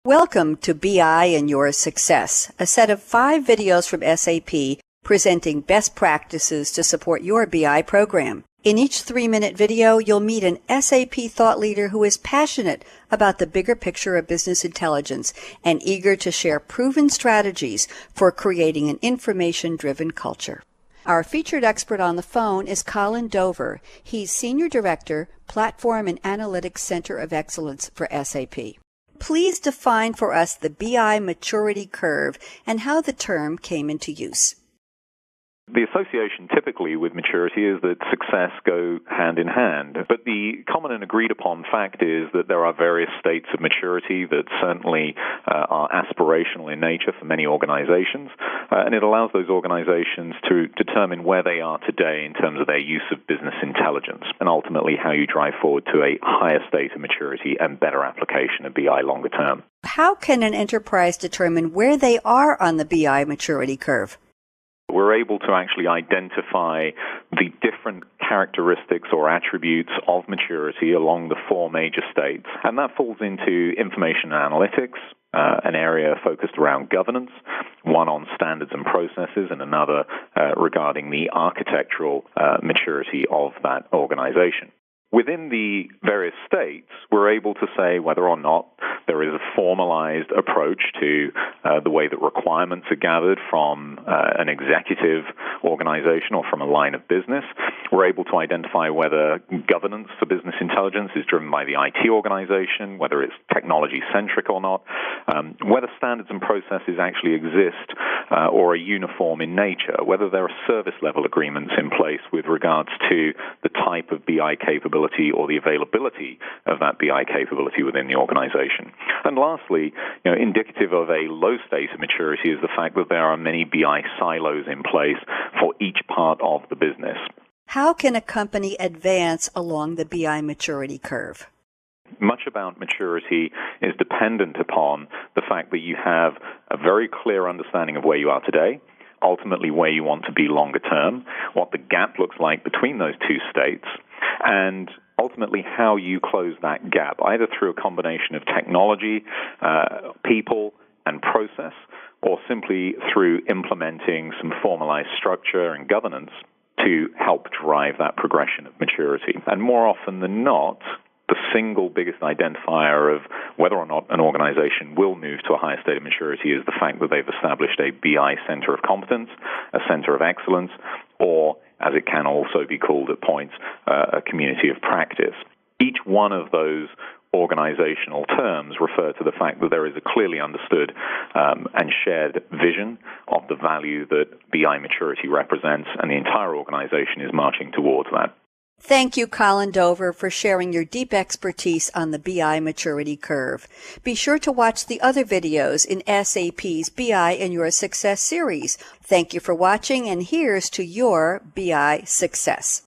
Welcome to BI and Your Success, a set of 5 videos from SAP presenting best practices to support your BI program. In each 3-minute video, you'll meet an SAP thought leader who is passionate about the bigger picture of business intelligence and eager to share proven strategies for creating an information-driven culture. Our featured expert on the phone is Colin Dover. He's Senior Director, Platform and Analytics Center of Excellence for SAP. Please define for us the BI maturity curve and how the term came into use. The association typically with maturity is that success go hand in hand, but the common and agreed upon fact is that there are various states of maturity that certainly are aspirational in nature for many organizations, and it allows those organizations to determine where they are today in terms of their use of business intelligence, and ultimately how you drive forward to a higher state of maturity and better application of BI longer term. How can an enterprise determine where they are on the BI maturity curve? We're able to actually identify the different characteristics or attributes of maturity along the 4 major states, and that falls into information analytics, an area focused around governance, one on standards and processes, and another regarding the architectural maturity of that organization. Within the various states, we're able to say whether or not there is a formalized approach to the way that requirements are gathered from an executive organization or from a line of business. We're able to identify whether governance for business intelligence is driven by the IT organization, whether it's technology-centric or not, whether standards and processes actually exist or are uniform in nature, whether there are service-level agreements in place with regards to the type of BI capability or the availability of that BI capability within the organization. And lastly, indicative of a low state of maturity is the fact that there are many BI silos in place for each part of the business. How can a company advance along the BI maturity curve? Much about maturity is dependent upon the fact that you have a very clear understanding of where you are today, ultimately where you want to be longer term, what the gap looks like between those 2 states, and ultimately how you close that gap, either through a combination of technology, people, and process, or simply through implementing some formalized structure and governance to help drive that progression of maturity. And more often than not, the single biggest identifier of whether or not an organization will move to a higher state of maturity is the fact that they've established a BI center of competence, a center of excellence, or, as it can also be called at points, a community of practice. Each one of those organizational terms refer to the fact that there is a clearly understood and shared vision of the value that BI maturity represents, and the entire organization is marching towards that. Thank you, Colin Dover, for sharing your deep expertise on the BI maturity curve. Be sure to watch the other videos in SAP's BI and Your Success series. Thank you for watching, and here's to your BI success.